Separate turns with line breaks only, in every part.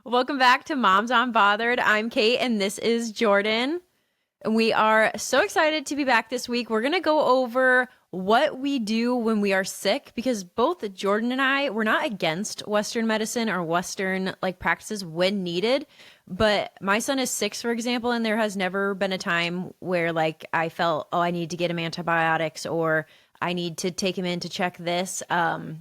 Welcome back to Moms Unbothered. I'm Kate and this is Jordan. And we are so excited to be back this week. We're going to go over what we do when we are sick because both Jordan and I, we're not against Western medicine or Western practices when needed. But my son is 6, for example, and there has never been a time where I felt, oh, I need to get him antibiotics or I need to take him in to check this. And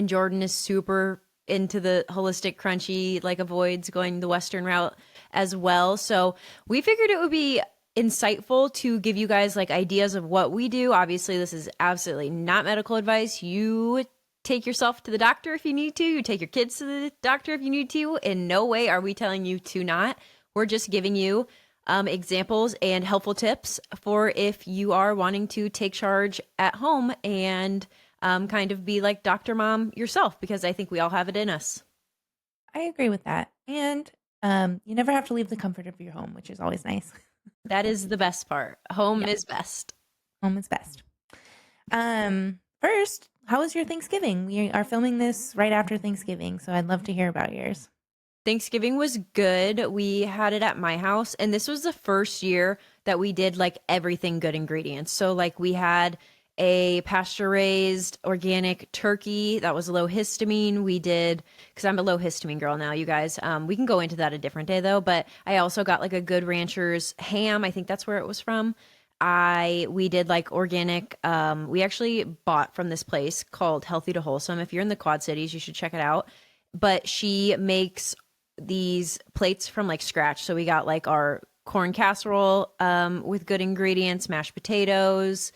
Jordan is super into the holistic crunchy, avoids going the Western route as well. So we figured it would be insightful to give you guys ideas of what we do. Obviously, this is absolutely not medical advice. You take yourself to the doctor if you need to. You take your kids to the doctor if you need to. In no way are we telling you to not. We're just giving you examples and helpful tips for if you are wanting to take charge at home and kind of be like Dr. Mom yourself, because I think we all have it in us.
I agree with that. And you never have to leave the comfort of your home, which is always nice.
That is the best part. Home is best.
Home is best. First, how was your Thanksgiving? We are filming this right after Thanksgiving, so I'd love to hear about yours.
Thanksgiving was good. We had it at my house, and this was the first year that we did everything good ingredients. So we had a pasture-raised organic turkey that was low histamine. We did, because I'm a low histamine girl now, you guys. We can go into that a different day though, but I also got a Good Rancher's ham. I think that's where it was from. We did organic. We actually bought from this place called Healthy to Wholesome. If you're in the Quad Cities, you should check it out. But she makes these plates from scratch. So we got our corn casserole with good ingredients, mashed potatoes,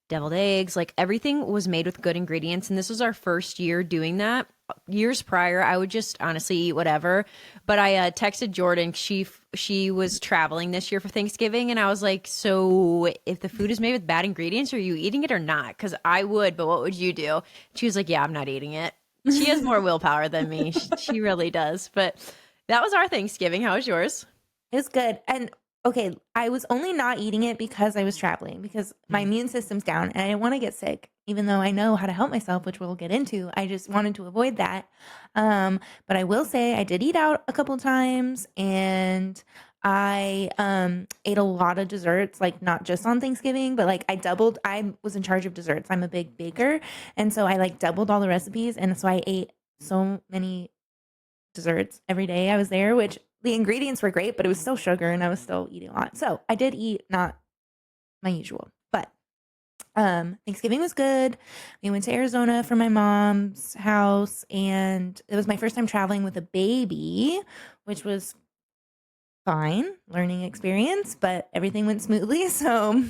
deviled eggs, everything was made with good ingredients. And this was our first year doing that. Years prior, I would just honestly eat whatever. But I texted Jordan. She was traveling this year for Thanksgiving. And I was like, so if the food is made with bad ingredients, are you eating it or not? Because I would, but what would you do? She was like, yeah, I'm not eating it. She has more willpower than me. She really does. But that was our Thanksgiving. How was yours?
It was good. And okay, I was only not eating it because I was traveling, because my immune system's down and I didn't want to get sick, even though I know how to help myself, which we'll get into. I just wanted to avoid that. But I will say I did eat out a couple times, and I ate a lot of desserts, not just on Thanksgiving, but I was in charge of desserts. I'm a big baker. And so I doubled all the recipes. And so I ate so many desserts every day I was there, which the ingredients were great, but it was still sugar and I was still eating a lot. So I did eat not my usual, but Thanksgiving was good. We went to Arizona for my mom's house, and it was my first time traveling with a baby, which was fine, learning experience, but everything went smoothly. So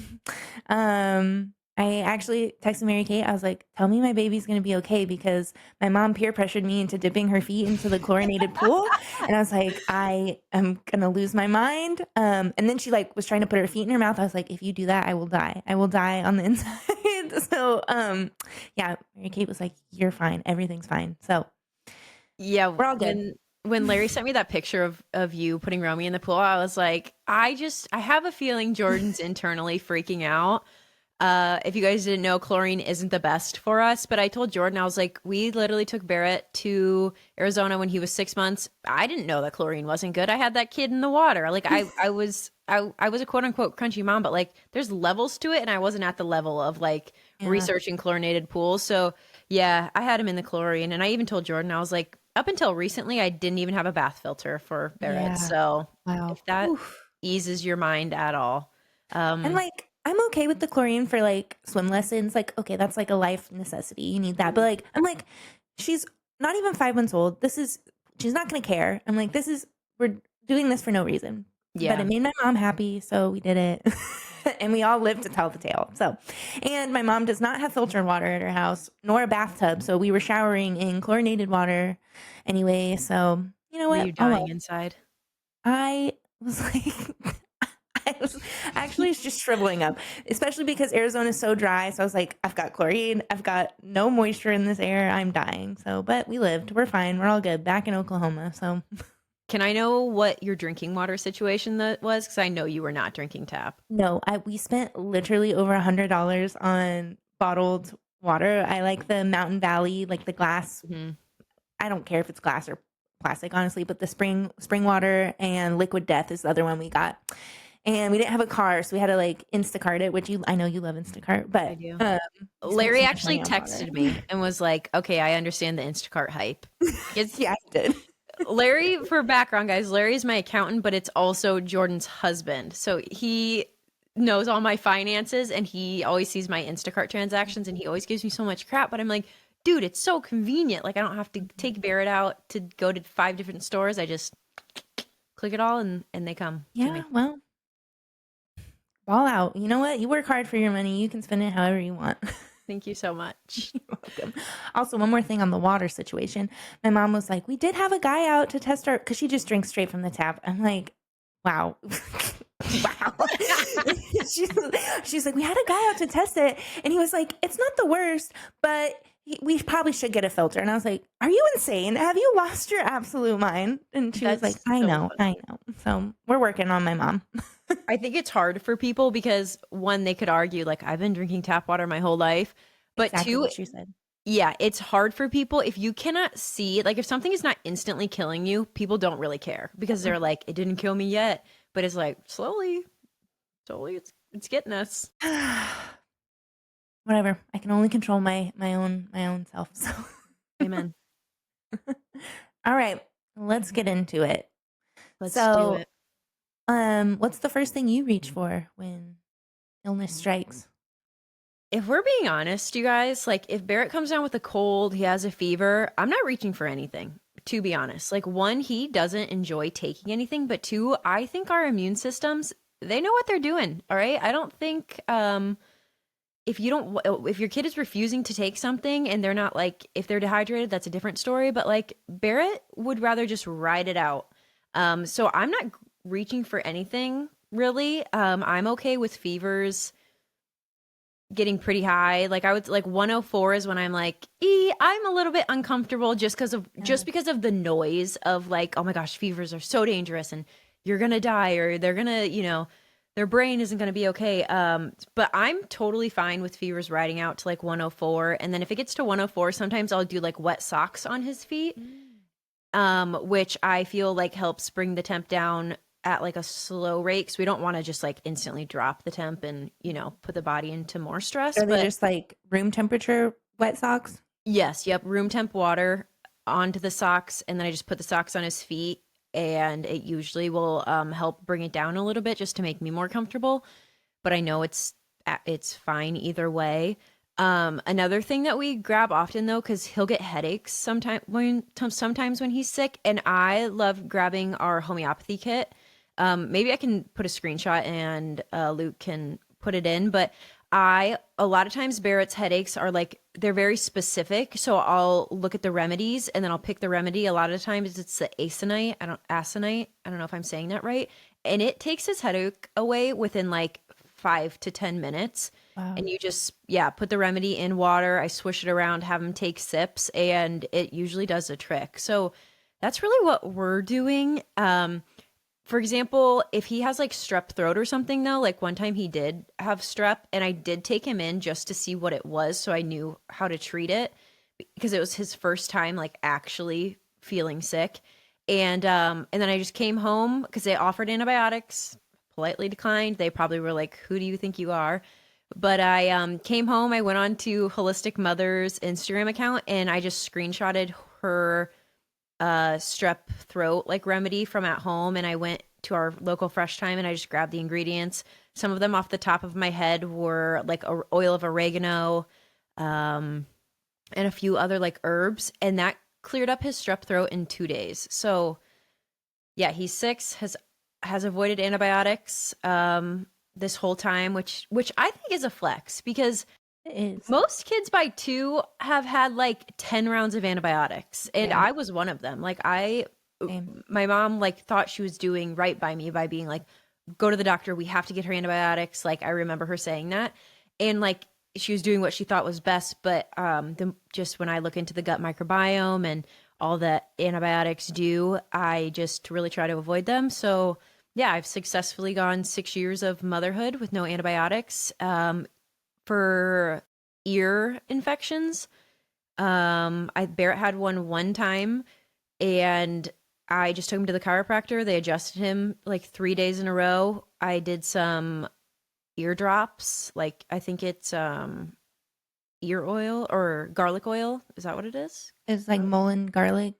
I actually texted Mary Kate. I was like, tell me my baby's going to be okay, because my mom peer pressured me into dipping her feet into the chlorinated pool. And I was like, I am going to lose my mind. And then she was trying to put her feet in her mouth. I was like, if you do that, I will die. I will die on the inside. So yeah, Mary Kate was like, you're fine. Everything's fine. So
yeah,
we're all good.
When Larry sent me that picture of you putting Romy in the pool, I was like, I have a feeling Jordan's internally freaking out. If you guys didn't know, chlorine isn't the best for us, but I told Jordan, I was like, we literally took Barrett to Arizona when he was 6 months. I didn't know that chlorine wasn't good. I had that kid in the water. I was a quote unquote crunchy mom, but there's levels to it, and I wasn't at the level of researching chlorinated pools. So yeah, I had him in the chlorine, and I even told Jordan, I was like, up until recently, I didn't even have a bath filter for Barrett.
Yeah.
So
Wow.
if that eases your mind at all.
And I'm okay with the chlorine for swim lessons. Okay, that's a life necessity. You need that. But I'm like, she's not even 5 months old. She's not going to care. I'm like, we're doing this for no reason.
Yeah.
But it made my mom happy, so we did it. And we all lived to tell the tale. So, and my mom does not have filtered water at her house, nor a bathtub. So we were showering in chlorinated water anyway. So, you know what?
Were you dying inside?
I was I was actually just shriveling up, especially because Arizona is so dry. So I was like, I've got chlorine. I've got no moisture in this air. I'm dying. So, but we lived. We're fine. We're all good. Back in Oklahoma. So
Can I know what your drinking water situation that was? Because I know you were not drinking tap.
no, we spent literally over $100 on bottled water. I like the Mountain Valley, the glass.
Mm-hmm.
I don't care if it's glass or classic, honestly, but the spring water and liquid death is the other one we got. And we didn't have a car, so we had to like Instacart it, which I know you love Instacart,
I
but
do.
we spent
Larry
so much
actually
money on water.
texted me and was like, "Okay, I understand the Instacart hype." It's
Yeah, I did.
Larry, for background, guys, Larry's my accountant, but it's also Jordan's husband. So he knows all my finances and he always sees my Instacart transactions and he always gives me so much crap. But I'm like, dude, it's so convenient. Like, I don't have to take Barrett out to go to 5 different stores. I just click it all and they come to
Yeah,
me.
well, ball out. You know what? You work hard for your money. You can spend it however you want.
Thank you so much.
You're welcome. Also, one more thing on the water situation. My mom was like, we did have a guy out to test our, because she just drinks straight from the tap. I'm like, wow. Wow. she's, she's like, we had a guy out to test it. And he was like, it's not the worst, but we probably should get a filter. And I was like, are you insane? Have you lost your absolute mind? And she was like,
That's
I
so
know, I
funny.
know. So we're working on my mom.
I think it's hard for people because one, they could argue, like, I've been drinking tap water my whole life. But
Exactly
two,
what she said.
yeah, it's hard for people if you cannot see, like if something is not instantly killing you, people don't really care because they're like, it didn't kill me yet, but it's like slowly it's getting us.
Whatever. I can only control my own self. So
Amen.
all right, let's get into it.
Let's do
So,
it.
what's the first thing you reach for when illness strikes?
If we're being honest, you guys, like if Barrett comes down with a cold, he has a fever, I'm not reaching for anything, to be honest. Like one, he doesn't enjoy taking anything, but two, I think our immune systems, they know what they're doing. All right. I don't think if you don't if your kid is refusing to take something and they're not like if they're dehydrated, that's a different story, but like Barrett would rather just ride it out. So I'm not reaching for anything really. I'm okay with fevers getting pretty high. Like I would like 104 is when I'm like, I'm a little bit uncomfortable
Yeah.
just because of the noise of like, oh my gosh, fevers are so dangerous and you're gonna die or they're gonna, their brain isn't gonna be okay. But I'm totally fine with fevers riding out to like 104. And then if it gets to 104, sometimes I'll do like wet socks on his feet, which I feel like helps bring the temp down at like a slow rate because we don't want to just like instantly drop the temp and put the body into more stress.
Are they
But
just like room temperature wet socks?
yes, yep, room temp water onto the socks, and then I just put the socks on his feet, and it usually will help bring it down a little bit just to make me more comfortable. But I know it's fine either way. Another thing that we grab often though, because he'll get headaches sometimes when he's sick, and I love grabbing our homeopathy kit. Maybe I can put a screenshot and Luke can put it in, but a lot of times Barrett's headaches are like, they're very specific. So I'll look at the remedies and then I'll pick the remedy. A lot of times it's the aconite. I don't know if I'm saying that right. And it takes his headache away within like 5 to 10 minutes.
Wow.
And you just, yeah, put the remedy in water. I swish it around, have him take sips, and it usually does the trick. So that's really what we're doing. For example, if he has like strep throat or something though, like one time he did have strep and I did take him in just to see what it was so I knew how to treat it because it was his first time like actually feeling sick. And then I just came home because they offered antibiotics, politely declined. They probably were like, "Who do you think you are?" But I came home, I went on to Holistic Mother's Instagram account and I just screenshotted her strep throat like remedy from at home, and I went to our local Fresh Time and I just grabbed the ingredients. Some of them off the top of my head were like oil of oregano, and a few other like herbs, and that cleared up his strep throat in 2 days. So yeah, he's 6, has avoided antibiotics this whole time, which I think is a flex because
It is.
most kids by 2 have had like 10 rounds of antibiotics, and
Yeah.
I was one of them. Like
Same.
my mom like thought she was doing right by me by being like, go to the doctor, we have to get her antibiotics. Like I remember her saying that, and like she was doing what she thought was best. But just when I look into the gut microbiome and all that antibiotics do, I just really try to avoid them. So yeah, I've successfully gone 6 years of motherhood with no antibiotics. For ear infections. Barrett had one time, and I just took him to the chiropractor. They adjusted him like 3 days in a row. I did some eardrops, like I think it's ear oil or garlic oil. Is that what it is?
It's like mullein
Yes,
garlic.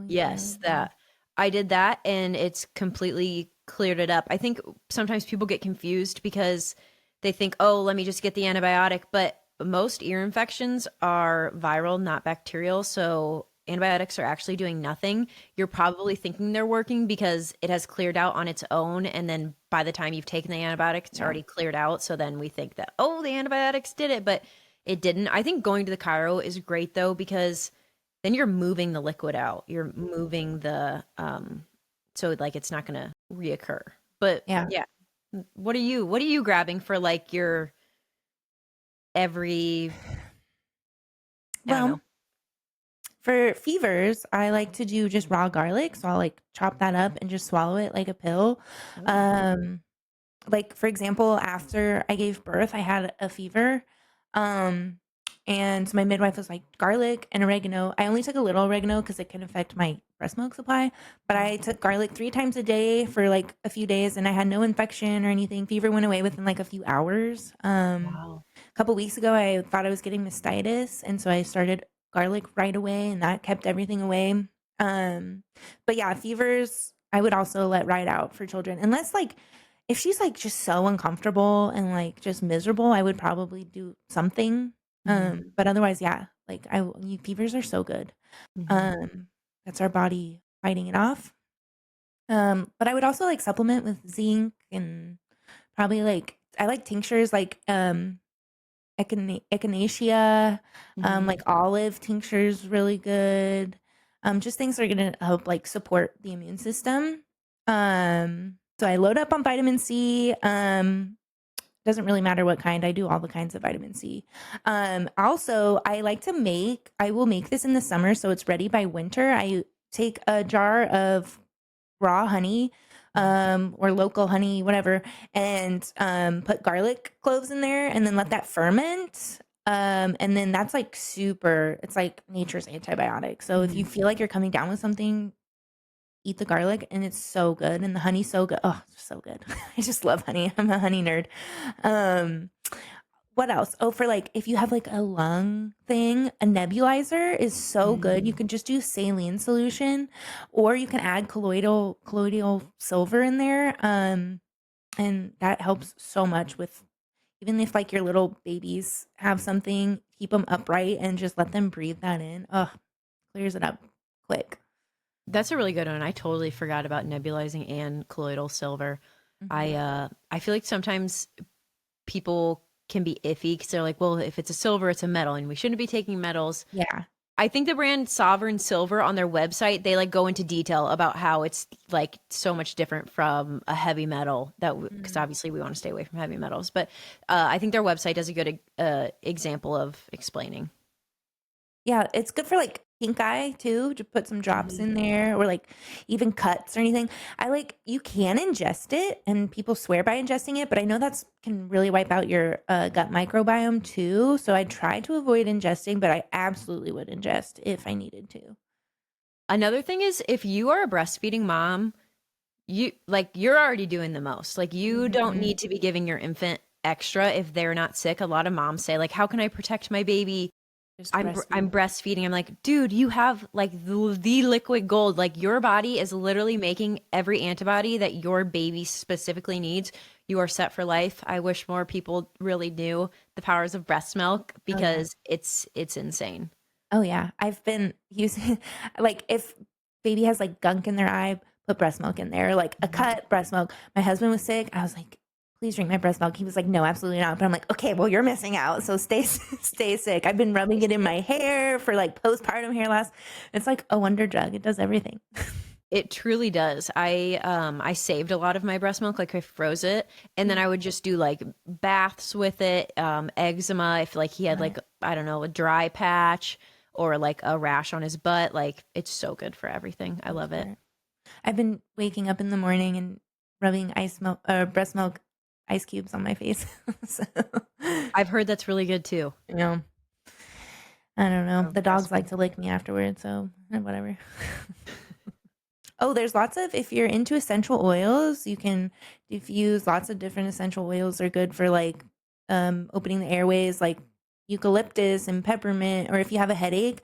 Yeah.
that. I did that and it's completely cleared it up. I think sometimes people get confused because they think, oh, let me just get the antibiotic. But most ear infections are viral, not bacterial. So antibiotics are actually doing nothing. You're probably thinking they're working because it has cleared out on its own. And then by the time you've taken the antibiotic, it's
Yeah.
already cleared out. So then we think that, oh, the antibiotics did it, but it didn't. I think going to the chiro is great though, because then you're moving the liquid out. You're moving the so like it's not gonna reoccur. But
Yeah.
yeah. What are you grabbing for like your every I don't
Well,
know.
for fevers, I like to do just raw garlic. So I'll like chop that up and just swallow it like a pill.
Oh.
Um, like for example, after I gave birth, I had a fever. Um, and my midwife was like, garlic and oregano. I only took a little oregano because it can affect my breast milk supply, but I took garlic 3 times a day for like a few days and I had no infection or anything. Fever went away within like a few hours.
Wow.
A couple weeks ago, I thought I was getting mastitis, and so I started garlic right away, and that kept everything away. Um, but yeah, fevers, I would also let ride out for children, unless like if she's like just so uncomfortable and like just miserable, I would probably do something.
Hmm.
But otherwise, yeah, like fevers are so good.
Hmm.
Um, that's our body fighting it off. But I would also like supplement with zinc and probably like I like tinctures like echinacea,
Hmm.
like olive tincture's really good. Just things that are gonna help like support the immune system. So I load up on vitamin C. Doesn't really matter what kind. I do all the kinds of vitamin C. Also, I will make this in the summer so it's ready by winter. I take a jar of raw honey, or local honey, whatever, and put garlic cloves in there and then let that ferment. And then that's like it's like nature's antibiotic. So if you
Hmm.
feel like you're coming down with something, eat the garlic and it's so good. And the honey's so good. Oh, so good. I just love honey. I'm a honey nerd. Um, what else? Oh, for like if you have like a lung thing, a nebulizer is so good. You
Hmm.
can just do saline solution, or you can add colloidal silver in there. And that helps so much with even if like your little babies have something, keep them upright and just let them breathe that in. Oh, clears it up quick.
That's a really good one. I totally forgot about nebulizing and colloidal silver.
Hmm.
I feel like sometimes people can be iffy because they're like, well, if it's a silver, it's a metal, and we shouldn't be taking metals.
Yeah.
I think the brand Sovereign Silver on their website, they like go into detail about how it's like so much different from a heavy metal because
Mhm.
obviously we want to stay away from heavy metals. But I think their website does a good example of explaining.
Yeah, it's good for, like, pink eye too, to put some drops
Mhm.
in there or, like, even cuts or anything. You can ingest it, and people swear by ingesting it, but I know that's can really wipe out your, gut microbiome too, so I try to avoid ingesting, but I absolutely would ingest if I needed to.
Another thing is if you are a breastfeeding mom, you're already doing the most. Like you don't
Mhm.
need to be giving your infant extra if they're not sick. A lot of moms say like, how can I protect my baby?
Just
I'm
breastfeed.
breastfeeding. I'm like, dude, you have like the liquid gold. Like your body is literally making every antibody that your baby specifically needs. You are set for life. I wish more people really knew the powers of breast milk
Oh, yeah.
because it's insane.
Oh, yeah. I've been using like, if baby has, like, gunk in their eye, put breast milk in there, like, a
Mhm.
cut, breast milk. My husband was sick. I was like, "Please drink my breast milk." He was like, "No, absolutely not." But I'm like, "Okay, well, you're missing out, so stay stay sick." I've been rubbing it in my hair for, like, postpartum hair loss. It's like a wonder drug. It does everything.
It truly does. I saved a lot of my breast milk, like I froze it, and then
Mhm.
I would just do like baths with it, eczema, if like he had
Right.
like I don't know, a dry patch or like a rash on his butt, like it's so good for everything. I
So
love it.
smart. I've been waking up in the morning and rubbing breast milk ice cubes on my face. So,
I've heard that's really good too.
you know, I don't know.
For
The dogs like to
breastfeeding.
lick me afterwards, so, whatever. Oh, there's lots of, if you're into essential oils, you can diffuse lots of different essential oils are good for like opening the airways, like eucalyptus and peppermint, or if you have a headache,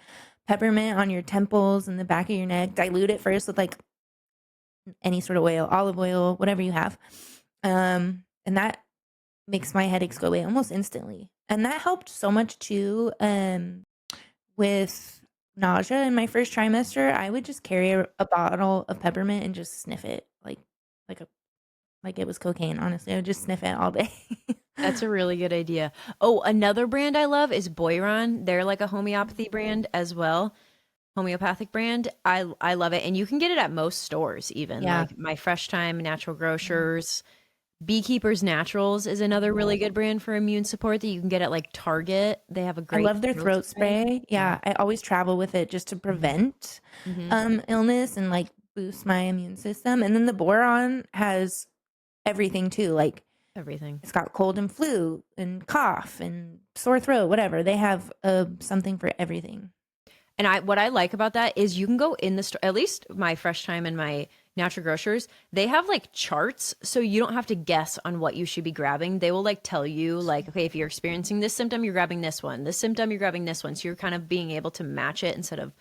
peppermint on your temples and the back of your neck, dilute it first with like any sort of oil, olive oil, whatever you have. And that makes my headaches go away almost instantly. And that helped so much too. With nausea in my first trimester, I would just carry a bottle of peppermint and just sniff it like a like it was cocaine, honestly. I would just sniff it all day.
That's a really good idea. Oh, another brand I love is Boiron. They're like a homeopathy brand as well. Homeopathic brand. I love it. And you can get it at most stores even.
Yeah.
Like My Fresh Time, Natural Grocers. Beekeepers Naturals is another really good brand for immune support that you can get at like Target. They have a
I
great
love their throat spray. Yeah, I always travel with it just to prevent illness and like boost my immune system. And then the boron has everything too. Like
Everything.
it's got cold and flu and cough and sore throat, whatever. They have something for everything.
And what I like about that is you can go in the store, at least My Fresh Time and my Natural Grocers, they have like charts so you don't have to guess on what you should be grabbing. They will like tell you like, okay, if you're experiencing this symptom, you're grabbing this one. This symptom, you're grabbing this one. So you're kind of being able to match it instead of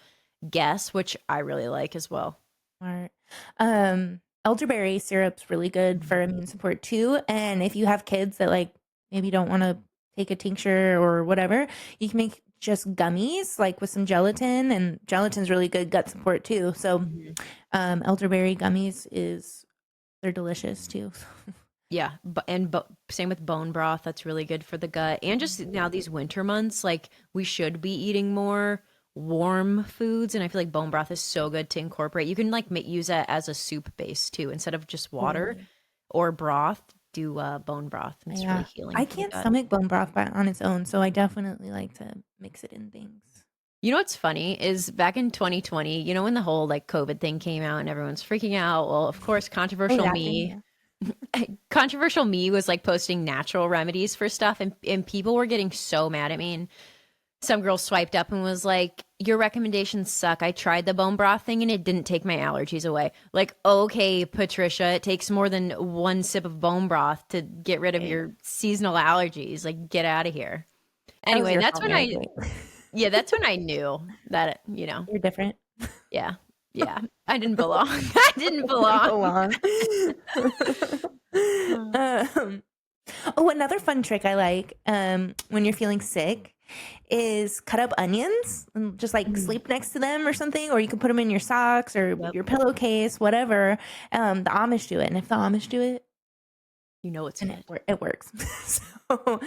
guess, which I really like as well.
Smart. Elderberry syrup's really good for immune support too. And if you have kids that like maybe don't want to take a tincture or whatever, you can make just gummies like with some gelatin, and gelatin's really good gut support too. So elderberry gummies they're delicious too.
Yeah, same with bone broth. That's really good for the gut. And just now these winter months, like we should be eating more warm foods, and I feel like bone broth is so good to incorporate. You can like use it as a soup base too, instead of just water or broth. Do bone broth. It's really healing.
I
for the
can't
gut.
stomach bone broth on its own, so I definitely like to mix it in things.
You know what's funny is back in 2020, you know, when the whole like COVID thing came out and everyone's freaking out. Well, of course, controversial me was like posting natural remedies for stuff, and people were getting so mad at me. And some girl swiped up and was like, your recommendations suck. I tried the bone broth thing and it didn't take my allergies away. Like, okay, Patricia, it takes more than one sip of bone broth to get rid of your seasonal allergies. Like, get out of here. Anyway, that's when that's when I knew that,
You're different.
yeah, I didn't belong. I didn't belong.
Another fun trick I like when you're feeling sick is cut up onions and just like sleep next to them or something, or you can put them in your socks or your pillowcase, whatever. The Amish do it, and if the Amish do it,
you know it's good.
It works. So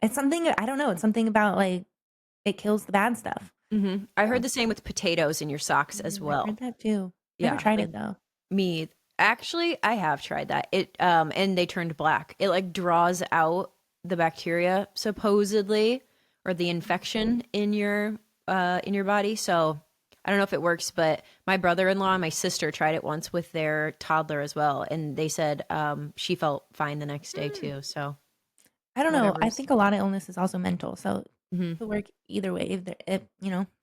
it's something, I don't know, it's something about like it kills the bad stuff.
I heard the same with potatoes in your socks as well.
I heard that too.
Yeah,
Never tried it though.
Me actually, I have tried that. It and they turned black. It like draws out the bacteria supposedly, or the infection in your body. So I don't know if it works, but my brother-in-law and my sister tried it once with their toddler as well, and they said she felt fine the next day too. So
I don't know. I think a lot of illness is also mental, so it could work either way.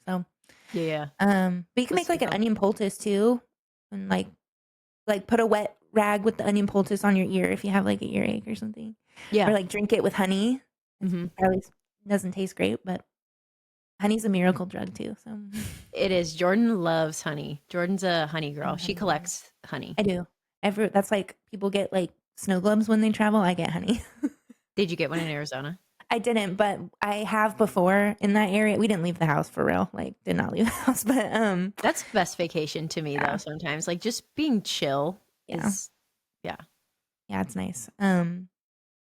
So
yeah.
But you can make like an onion poultice too, and like put a wet rag with the onion poultice on your ear if you have like an earache or something.
Yeah.
Or like drink it with honey. Probably doesn't taste great, but honey's a miracle drug too. So
it is. Jordan loves honey. Jordan's a honey girl. She collects honey.
I do. That's like people get like snow globes when they travel. I get honey.
Did you get one in Arizona?
I didn't, but I have before in that area. We didn't leave the house for real. Like, did not leave the house, but
that's the best vacation to me though. Sometimes, like just being chill. Yeah,
it's nice.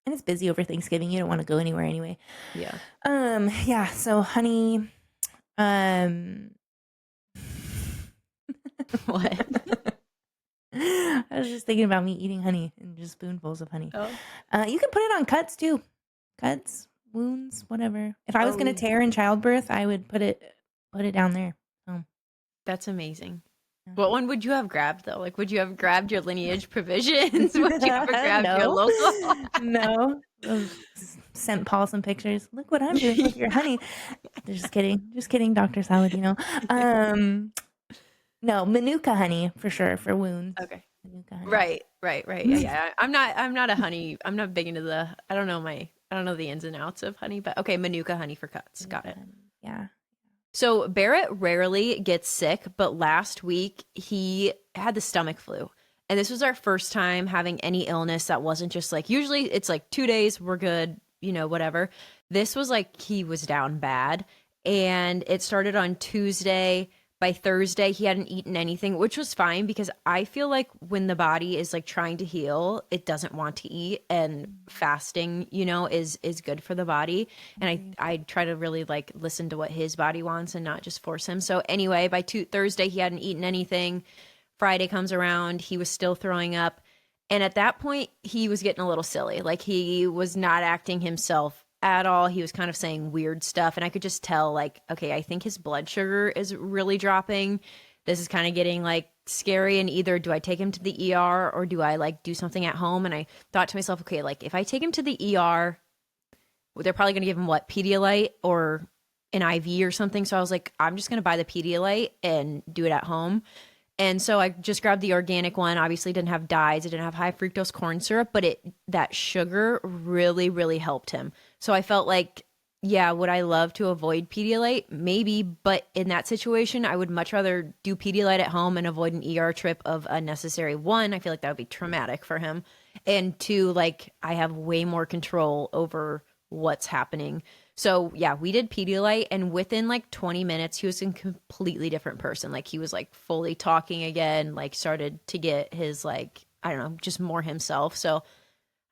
And it's busy over Thanksgiving. You don't want to go anywhere anyway.
Yeah.
Yeah. So honey.
What?
I was just thinking about me eating honey and just spoonfuls of honey.
Oh.
You can put it on cuts too. Cuts, wounds, whatever. If I was going to tear in childbirth, I would put it down there.
That's amazing. What one would you have grabbed though? Like, would you have grabbed your lineage provisions? Would you have grabbed your local?
No. Sent Paul some pictures. Look what I'm doing with your honey. Just kidding, Dr. Salad. No, Manuka honey for sure for wounds.
Okay.
Manuka honey.
Right, right, right. Yeah, yeah. I'm not a honey. I'm not big into the I don't know the ins and outs of honey, but okay, Manuka honey for cuts. Got
Manuka
it.
honey. Yeah.
So Barrett rarely gets sick, but last week he had the stomach flu. And this was our first time having any illness that wasn't just like usually it's like 2 days, we're good, you know, whatever. This was like he was down bad. And it started on Tuesday. By Thursday, he hadn't eaten anything, which was fine because I feel like when the body is like trying to heal, it doesn't want to eat, and fasting, you know, is good for the body. And
Agreed.
I try to really like listen to what his body wants and not just force him. So anyway, by Thursday, he hadn't eaten anything. Friday comes around, he was still throwing up. And at that point, he was getting a little silly. Like he was not acting himself at all. He was kind of saying weird stuff. And I could just tell, like, okay, I think his blood sugar is really dropping. This is kind of getting like scary. And either do I take him to the ER or do I like do something at home? And I thought to myself, okay, like if I take him to the ER, they're probably going to give him what, Pedialyte or an IV or something. So I was like, I'm just going to buy the Pedialyte and do it at home. And so I just grabbed the organic one. Obviously, it didn't have dyes, it didn't have high fructose corn syrup, but that sugar really, really helped him. So I felt like, yeah, would I love to avoid Pedialyte? Maybe, but in that situation, I would much rather do Pedialyte at home and avoid an ER trip of unnecessary. One, I feel like that would be traumatic for him, and two, like I have way more control over what's happening. So yeah, we did Pedialyte, and within like 20 minutes, he was a completely different person. Like he was like fully talking again, like started to get his like, I don't know, just more himself. So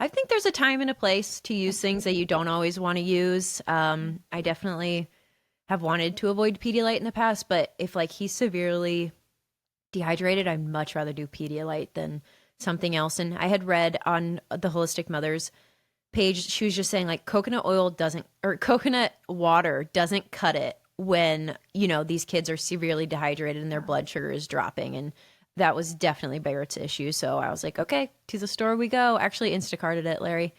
I think there's a time and a place to use things that you don't always want to use. I definitely have wanted to avoid Pedialyte in the past, but if like he's severely dehydrated, I'd much rather do Pedialyte than something else. And I had read on the Holistic Mothers page, she was just saying like coconut oil doesn't, or coconut water doesn't cut it when, you know, these kids are severely dehydrated and their blood sugar is dropping. And that was definitely Barrett's issue. So I was like, okay, to the store we go. Actually, Instacarted it, Larry.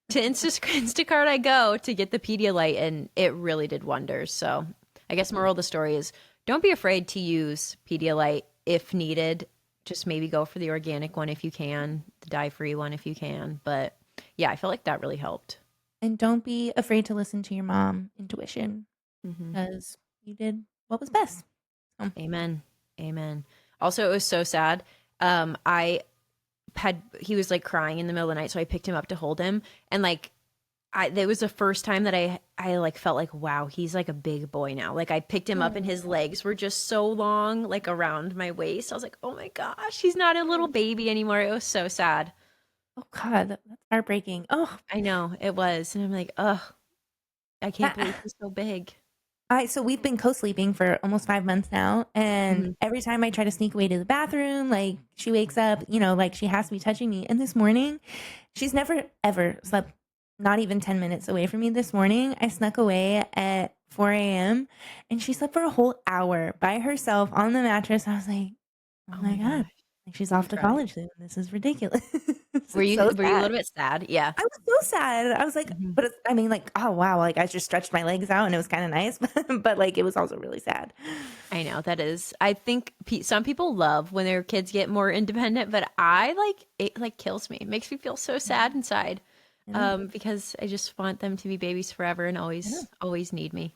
To Instacart I go to get the Pedialyte, and it really did wonders. So I guess moral of the story is don't be afraid to use Pedialyte if needed. Just maybe go for the organic one if you can, the dye-free one if you can. But yeah, I feel like that really helped.
And don't be afraid to listen to your mom intuition
Hmm.
because you did what was best. So,
Amen. Amen. Also, it was so sad. He was like crying in the middle of the night, so I picked him up to hold him, and like it was the first time that I like felt like, wow, he's like a big boy now. Like I picked him up and his legs were just so long, like around my waist. I was like, oh my gosh, he's not a little baby anymore. It was so sad.
oh God, that's heartbreaking. Oh,
I know it was, and I'm like, oh, I can't believe
that,
he's so big.
so we've been co-sleeping for almost 5 months now, and
Mhm.
every time I try to sneak away to the bathroom, like she wakes up, you know, like she has to be touching me. And this morning, she's never ever slept not even 10 minutes away from me. This morning, I snuck away at 4 a.m. and she slept for a whole hour by herself on the mattress. I was like, oh
Oh
my
my
God,
gosh,
like she's
you
off to
cried.
college soon. This is ridiculous. It's so
Were you a
sad.
little bit sad? Yeah.
I was so sad. I was like,
Mhm.
but it's, I mean, like, oh wow, like I just stretched my legs out and it was kind of nice, but like it was also really sad.
I know that is. I think some people love when their kids get more independent, but I like it. Like kills me. It makes me feel so sad inside.
I know.
Because I just want them to be babies forever and
I know.
always need me.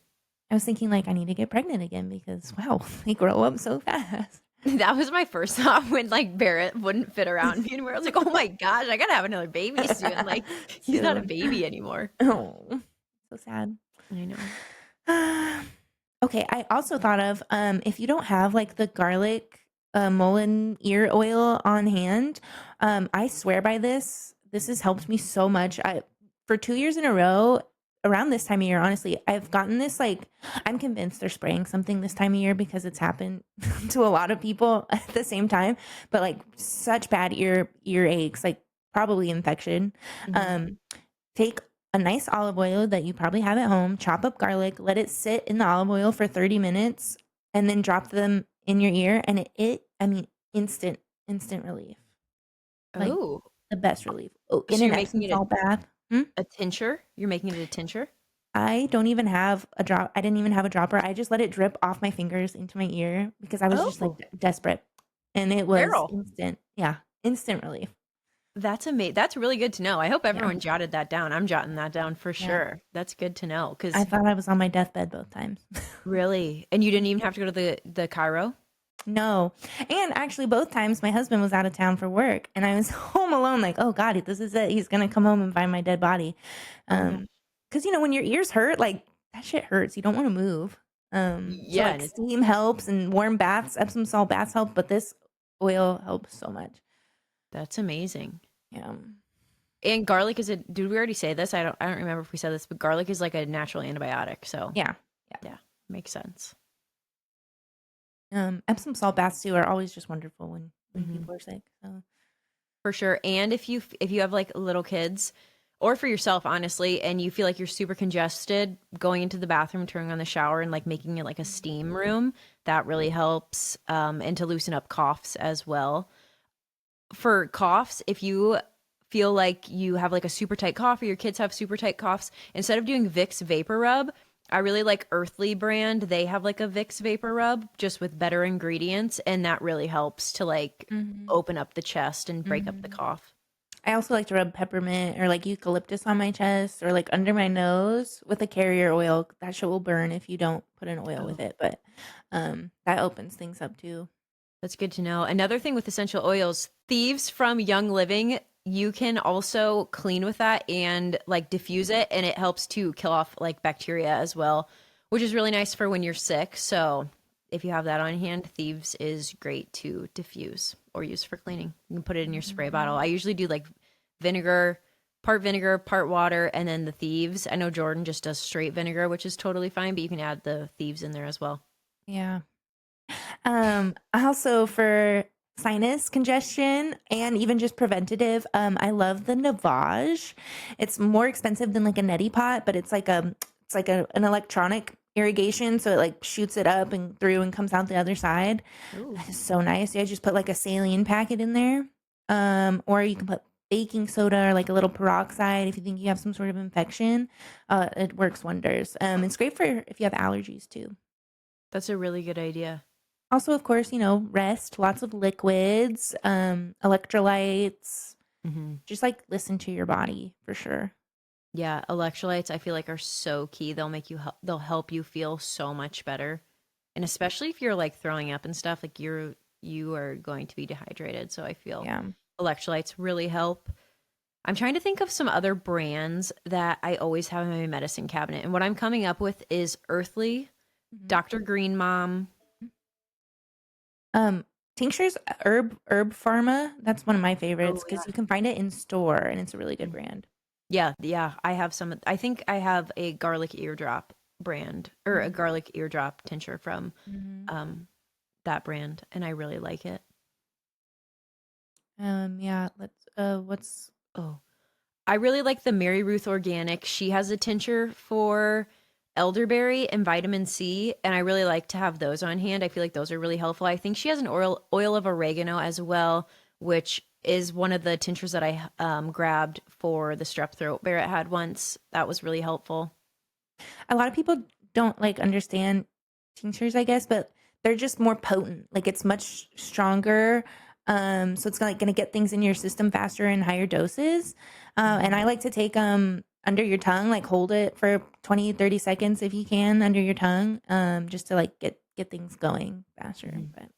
I was thinking like I need to get pregnant again because wow, they grow up so fast.
That was my first thought when like Barrett wouldn't fit around me anymore. I was like, oh my gosh, I gotta have another baby soon. Like he's not a
Soon.
baby anymore.
Oh, so sad.
I know.
Okay, I also thought of if you don't have like the garlic mullein ear oil on hand, I swear by this. This has helped me so much. I for 2 years in a row, around this time of year, honestly, I've gotten this like I'm convinced they're spraying something this time of year because it's happened to a lot of people at the same time. But like such bad earaches, like probably infection.
Mhm.
Um, Take a nice olive oil that you probably have at home, chop up garlic, let it sit in the olive oil for 30 minutes, and then drop them in your ear. And I mean, instant relief. Like
Oh,
the best relief. Oh, in
so
an
you're making
Epsom
it
salt bath. Hmm?
a tincture? You're making it a tincture?
I don't even have a drop. I didn't even have a dropper. I just let it drip off my fingers into my ear because I was just like
Oh,
desperate. And it was
Carol.
instant. Yeah, instant relief.
That's amazing. That's really good to know. I hope
Yeah.
everyone jotted that down. I'm jotting that down for
Yeah.
sure. That's good to know.
I
Because
thought I was on my deathbed both times.
really, and you didn't even have to go to the Cairo?
No. And actually, both times my husband was out of town for work and I was home alone, like, oh God, this is it. He's going to come home and find my dead body.
Oh my gosh.
Because, when your ears hurt, like that shit hurts. You don't want to move. So
Yeah,
like
and it's
steam helps and warm baths, Epsom salt baths help, but this oil helps so much.
that's amazing.
Yeah.
And garlic is a, did we already say this? I don't remember if we said this, but garlic is like a natural antibiotic. So
Yeah.
yeah, makes sense.
Epsom salt baths too are always just wonderful when
Hmm.
people are sick. So
For sure. And if you have like little kids or for yourself, honestly, and you feel like you're super congested, going into the bathroom, turning on the shower and like making it like a steam room, that really helps. And to loosen up coughs as well. For coughs, if you feel like you have like a super tight cough or your kids have super tight coughs, instead of doing Vicks Vapor Rub, I really like Earthly brand. They have like a Vicks Vapor Rub just with better ingredients, and that really helps to like
hmm
open up the chest and break up the
hmm
cough.
I also like to rub peppermint or like eucalyptus on my chest or like under my nose with a carrier oil. That shit will burn if you don't put an oil with
Oh,
it, but that opens things up too.
that's good to know. Another thing with essential oils, Thieves from Young Living, you can also clean with that and like diffuse it, and it helps to kill off like bacteria as well, which is really nice for when you're sick. So if you have that on hand, Thieves is great to diffuse or use for cleaning. You can put it in your spray bottle.
Mhm.
I usually do like vinegar, part water, and then the Thieves. I know Jordan just does straight vinegar, which is totally fine, but you can add the Thieves in there as well.
Yeah. Also for sinus congestion and even just preventative, I love the Navage. It's more expensive than like a neti pot, but it's like an electronic irrigation, so it like shoots it up and through and comes out the other side.
Ooh.
That is so nice. Yeah, just put like a saline packet in there. Or you can put baking soda or like a little peroxide if you think you have some sort of infection. It works wonders. It's great for if you have allergies too.
That's a really good idea.
Also, of course, rest, lots of liquids, electrolytes.
Hmm.
Just like listen to your body for sure.
Yeah, electrolytes I feel like are so key. They'll help you feel so much better. And especially if you're like throwing up and stuff, like you are going to be dehydrated. So I feel
Yeah.
electrolytes really help. I'm trying to think of some other brands that I always have in my medicine cabinet. And what I'm coming up with is Earthly,
Mhm.
Dr. Green Mom.
Um, Tinctures, herb pharma. That's one of my
Oh
favorites because you can find it in store and it's a really good
yeah.
brand.
Yeah, yeah. I have some. I think I have a garlic eardrop brand or a garlic eardrop tincture from
Mm-hmm.
um that brand, and I really like it.
Yeah. What's
Oh, I really like the Mary Ruth Organic. She has a tincture for elderberry and vitamin C, and I really like to have those on hand. I feel like those are really helpful. I think she has an oil of oregano as well, which is one of the tinctures that I grabbed for the strep throat Barrett had once. That was really helpful.
a lot of people don't like understand tinctures, I guess, but they're just more potent. Like it's much stronger. So it's like gonna get things in your system faster in higher doses. And
Mhm.
I like to take under your tongue, like hold it for 20, 30 seconds if you can under your tongue, just to like get things going faster.
Mhm.
But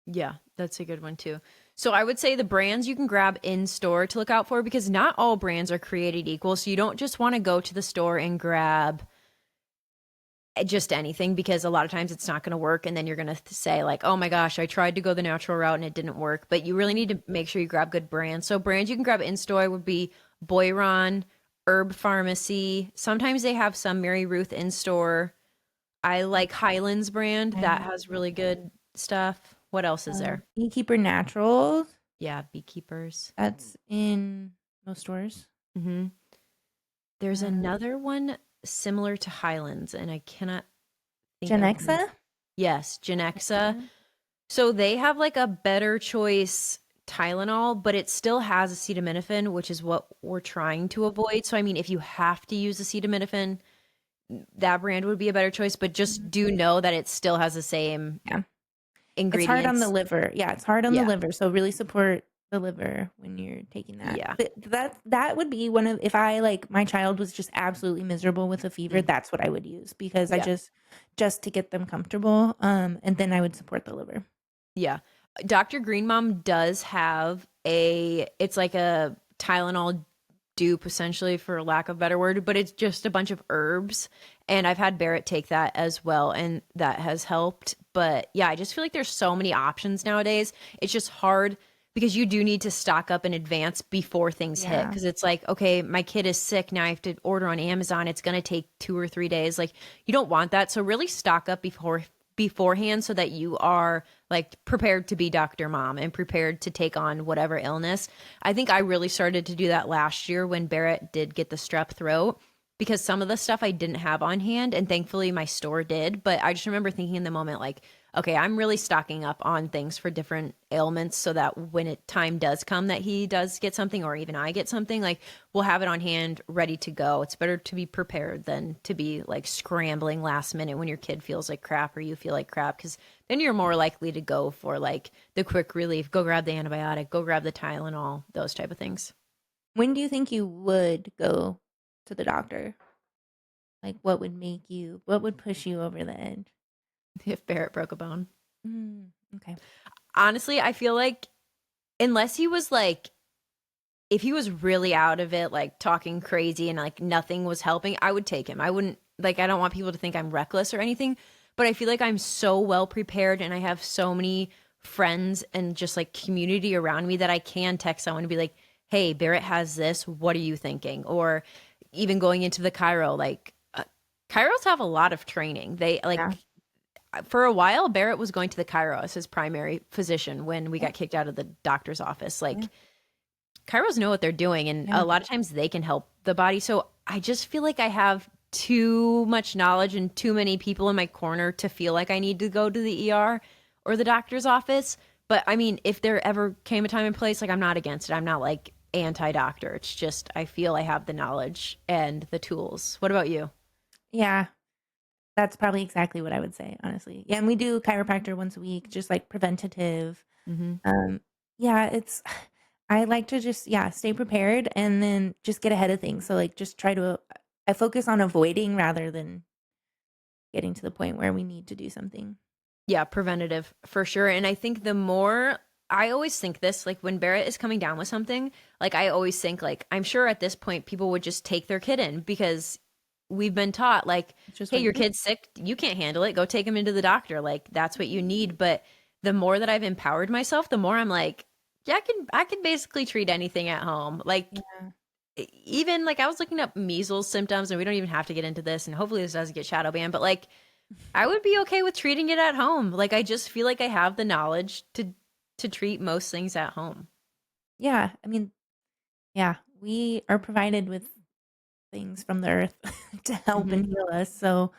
Yeah, that's a good one too. So I would say the brands you can grab in store to look out for because not all brands are created equal. So you don't just want to go to the store and grab just anything because a lot of times it's not going to work and then you're going to say like, "Oh my gosh, I tried to go the natural route and it didn't work." But you really need to make sure you grab good brands. So brands you can grab in store would be Boiron, Herb Pharmacy. Sometimes they have some Mary Ruth in store. I like Highlands brand. That
I
has really good stuff. What else is there?
Beekeeper Naturals,
Yeah, beekeepers.
that's in most stores.
Hmm. There's
Uh,
another one similar to Highlands, and I cannot think of.
Genexa.
Yes, Genexa.
Genexa.
So they have like a better choice Tylenol, but it still has acetaminophen, which is what we're trying to avoid. So I mean, if you have to use acetaminophen, that brand would be a better choice, but just do know that it still has the same
Yeah. It's hard on the
ingredients.
liver. Yeah, it's hard on the
Yeah.
liver. So really support the liver when you're taking that.
Yeah.
But that would be one of, if I like my child was just absolutely miserable with a fever,
Mm.
that's what I would use because I
Yeah.
just to get them comfortable. And then I would support the liver.
Yeah. Dr. Green Mom does have it's like a Tylenol dupe essentially for lack of a better word, but it's just a bunch of herbs. And I've had Barrett take that as well, and that has helped. But yeah, I just feel like there's so many options nowadays. It's just hard because you do need to stock up in advance before things hit.
Yeah.
Because it's like, okay, my kid is sick. Now I have to order on Amazon. It's going to take 2 or 3 days. Like, you don't want that. So really stock up beforehand so that you are like prepared to be Dr. Mom and prepared to take on whatever illness. I think I really started to do that last year when Barrett did get the strep throat because some of the stuff I didn't have on hand and thankfully my store did, but I just remember thinking in the moment like, okay, I'm really stocking up on things for different ailments so that when time does come that he does get something or even I get something, like we'll have it on hand ready to go. It's better to be prepared than to be like scrambling last minute when your kid feels like crap or you feel like crap, because then you're more likely to go for like the quick relief, go grab the antibiotic, go grab the Tylenol, those type of things.
When do you think you would go to the doctor? Like what would push you over the edge?
If Barrett broke a bone.
Okay.
Honestly, I feel like unless he was like if he was really out of it, like talking crazy and like nothing was helping, I would take him. I wouldn't like, I don't want people to think I'm reckless or anything, but I feel like I'm so well prepared and I have so many friends and just like community around me that I can text someone and be like, hey, Barrett has this. What are you thinking? Or even going into the Cairo, like, Chiros have a lot of training. They
Yeah.
like for a while, Barrett was going to the Cairo as his primary physician when we
Yeah.
got kicked out of the doctor's office.
Yeah.
Like, chiros know what they're doing, and
Yeah.
a lot of times they can help the body. So I just feel like I have too much knowledge and too many people in my corner to feel like I need to go to the ER or the doctor's office. But I mean, if there ever came a time and place, like I'm not against it. I'm not like anti-doctor. It's just I feel I have the knowledge and the tools. What about you?
Yeah. That's probably exactly what I would say, honestly. Yeah, and we do chiropractor once a week, just like preventative.
Mm-hmm.
Um, yeah, it's I like to just stay prepared and then just get ahead of things. So like just try to I focus on avoiding rather than getting to the point where we need to do something.
Yeah, preventative for sure. And I think the more I always think this, like when Barrett is coming down with something, like I always think like I'm sure at this point people would just take their kid in because we've been taught like,
It's just
hey,
what you
your
do.
kid's sick, you can't handle it, go take him into the doctor. Like that's what you need. But the more that I've empowered myself, the more I'm like, yeah, I can basically treat anything at home. Like
Yeah.
even like I was looking up measles symptoms and we don't even have to get into this and hopefully this doesn't get shadow banned, but like I would be okay with treating it at home. Like I just feel like I have the knowledge to treat most things at home.
Yeah, I mean, yeah, we are provided with things from the earth to help
Mhm.
and heal us. So,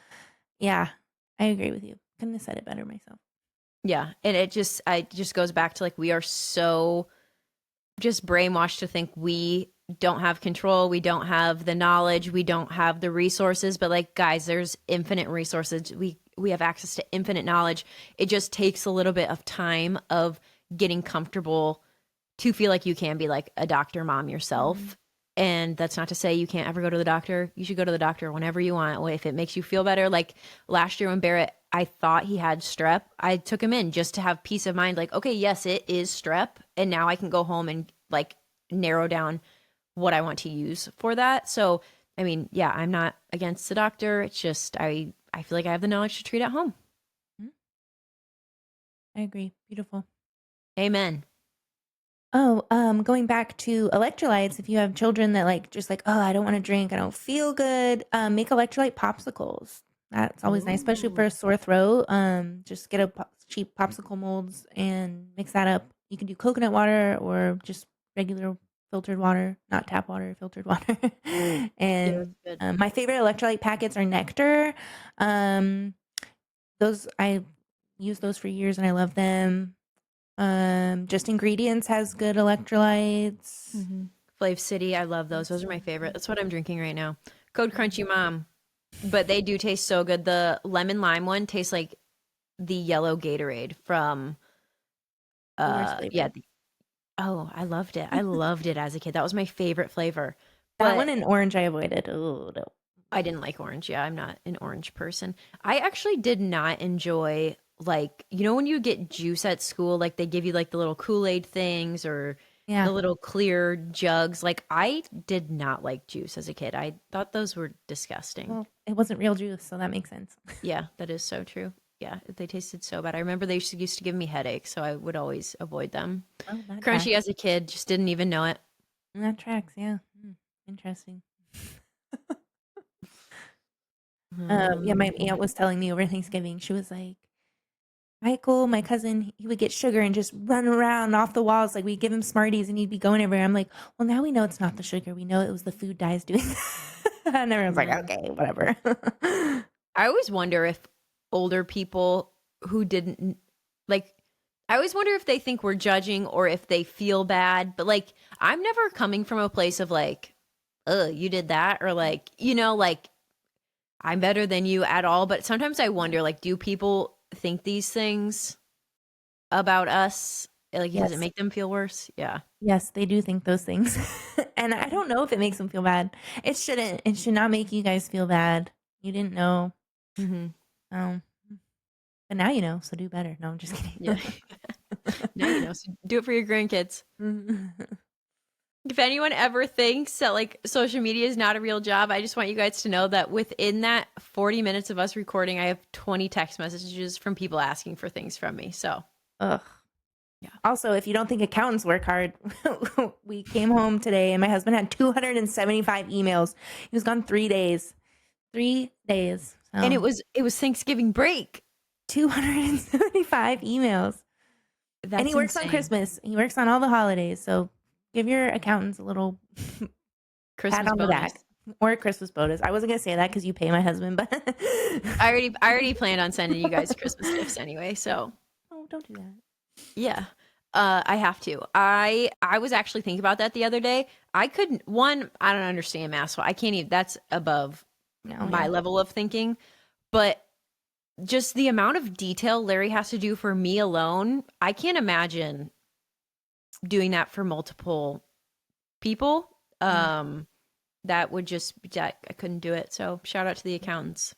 yeah, I agree with you. Couldn't have said it better myself.
Yeah, and it just goes back to like we are so just brainwashed to think we don't have control, we don't have the knowledge, we don't have the resources, but like guys, there's infinite resources. We have access to infinite knowledge. It just takes a little bit of time of getting comfortable to feel like you can be like a doctor mom
Mhm.
yourself. And that's not to say you can't ever go to the doctor. You should go to the doctor whenever you want. If it makes you feel better. Like last year when Barrett, I thought he had strep, I took him in just to have peace of mind. Like, okay, yes, it is strep. And now I can go home and like narrow down what I want to use for that. So, I mean, yeah, I'm not against the doctor. It's just I feel like I have the knowledge to treat at home.
Mhm. I agree. Beautiful.
Amen.
Oh, going back to electrolytes, if you have children that like just like, oh, I don't want to drink, I don't feel good, make electrolyte popsicles. That's always nice, especially for
Ooh.
a sore throat. Just get a cheap popsicle molds and mix that up. You can do coconut water or just regular filtered water, not tap water, filtered water.
Yeah, that's
And
good.
my favorite electrolyte packets are Nectar. Um, those I use those for years and I love them. Just Ingredients has good electrolytes.
Flav City, I love those. Those are my favorite. That's what I'm drinking right now. Code Crunchy Mom. but they do taste so good. The lemon lime one tastes like the yellow Gatorade from
The worst
yeah,
flavor.
oh, I loved it. I loved it as a kid. That was my favorite flavor.
That one
But
and orange I avoided. Oh no.
I didn't like orange. Yeah, I'm not an orange person. I actually did not enjoy like, you know when you get juice at school, like they give you like the little Kool-Aid things or the
Yeah.
little clear jugs. Like I did not like juice as a kid. I thought those were disgusting.
Well, it wasn't real juice, so that makes sense.
Yeah, that is so true. Yeah, they tasted so bad. I remember they used to give me headaches, so I would always avoid them.
Oh, that
Crunchy
tracks.
as a kid, just didn't even know it.
That tracks. Yeah. Interesting. Yeah, my aunt
Um,
was telling me over Thanksgiving, she was like, Michael, my cousin, he would get sugar and just run around off the walls. Like we'd give him Smarties and he'd be going everywhere. I'm like, well, now we know it's not the sugar. We know it was the food dyes doing that. And everyone's like,
yeah.
okay, whatever.
I always wonder if older people who didn't like I always wonder if they think we're judging or if they feel bad, but like I'm never coming from a place of like, you did that or like, like I'm better than you at all, but sometimes I wonder like do people think these things about us? Like does it
Yes.
make them feel worse? Yeah.
Yes, they do think those things. And I don't know if it makes them feel bad. It shouldn't. It should not make you guys feel bad. You didn't know.
Mhm.
Um, but now you know, so do better. No, I'm just
Yeah.
kidding.
Now you know, so do it for your grandkids. If anyone ever thinks that like social media is not a real job, I just want you guys to know that within that 40 minutes of us recording, I have 20 text messages from people asking for things from me. So,
Ugh.
yeah.
Also, if you don't think accountants work hard, we came home today and my husband had 275 emails. He was gone 3 days. 3 days.
And
So
it was Thanksgiving break.
275 emails. And he
That's
works on
insane.
Christmas. He works on all the holidays. So give your accountants a little pat
Christmas
on the
bonus.
back or a Christmas bonus. I wasn't gonna say that because you pay my husband, but
I already planned on sending you guys Christmas gifts anyway. So,
oh, don't do that.
yeah. I have to. I was actually thinking about that the other day. I couldn't one, I don't understand math, so I can't even that's above
No,
my
yeah.
level of thinking. But just the amount of detail Larry has to do for me alone, I can't imagine doing that for multiple people.
Yeah.
That would just I couldn't do it. So shout out to the accountants.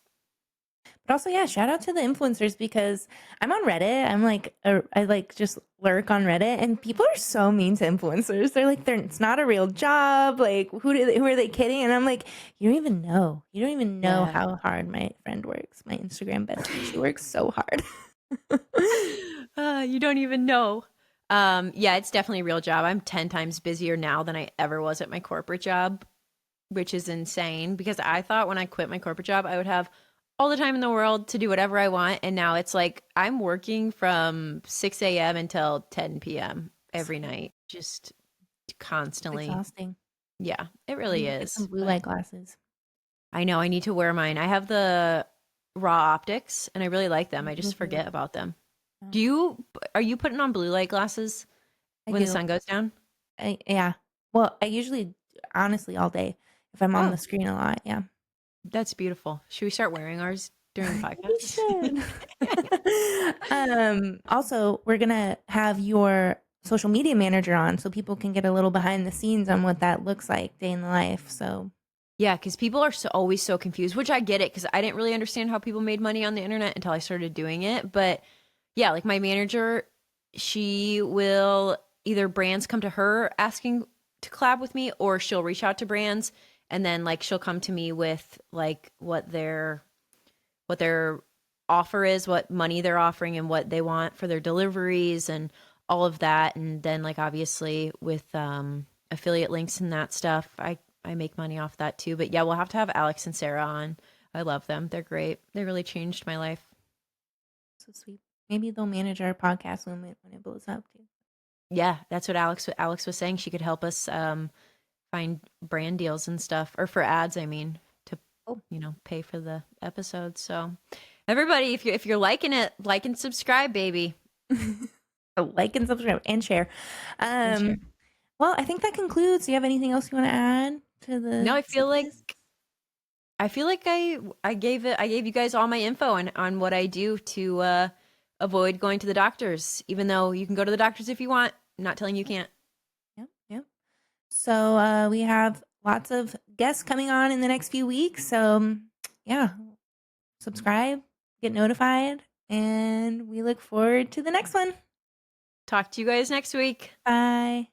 But also, yeah, shout out to the influencers because I'm on Reddit. I like just lurk on Reddit, and people are so mean to influencers. They're like, it's not a real job. Like, who are they kidding? And I'm like, you don't even know. You don't even know
Yeah.
how hard my friend works. My Instagram bestie, she works so hard.
You don't even know. Yeah, it's definitely a real job. I'm 10 times busier now than I ever was at my corporate job, which is insane because I thought when I quit my corporate job, I would have all the time in the world to do whatever I want. And now it's like I'm working from 6 a.m. until 10 p.m. every
Same.
night, just
It's
constantly.
exhausting.
Yeah, it
I need
really
to get some
is.
blue
But
light glasses.
I know I need to wear mine. I have the raw optics and I really like them. I just
Mhm.
forget about them.
Yeah,
Are you putting on blue light glasses
I
when the
do.
sun goes down?
Yeah. Well, I usually, honestly, all day if I'm on the
Oh,
screen a lot. Yeah.
that's beautiful. Should we start wearing ours during the
We
podcast?
should. Also, we're gonna have your social media manager on so people can get a little behind the scenes on what that looks like day in the life. So,
Yeah, because people are always so confused, which I get it because I didn't really understand how people made money on the internet until I started doing it. But yeah, like my manager, she will either brands come to her asking to collab with me or she'll reach out to brands and then like she'll come to me with like what their offer is, what money they're offering and what they want for their deliveries and all of that. And then like obviously with affiliate links and that stuff, I make money off that too. But yeah, we'll have to have Alex and Sarah on. I love them. They're great. They really changed my life.
so sweet. Maybe they'll manage our podcast when it blows up too.
Yeah, that's what Alex was saying. She could help us find brand deals and stuff or for ads, I mean, to
Oh,
pay for the episodes. So everybody, if you're liking it, like and subscribe, baby.
so like and subscribe and share.
And share.
Um, well, I think that concludes. Do you have anything else you want to add to
No,
the
I feel like
sickness?
I feel like I gave you guys all my info on what I do to avoid going to the doctors, even though you can go to the doctors if you want. I'm not telling you can't.
Yep, yep. So we have lots of guests coming on in the next few weeks. So yeah, subscribe, get notified, and we look forward to the next one.
Talk to you guys next week.
Bye.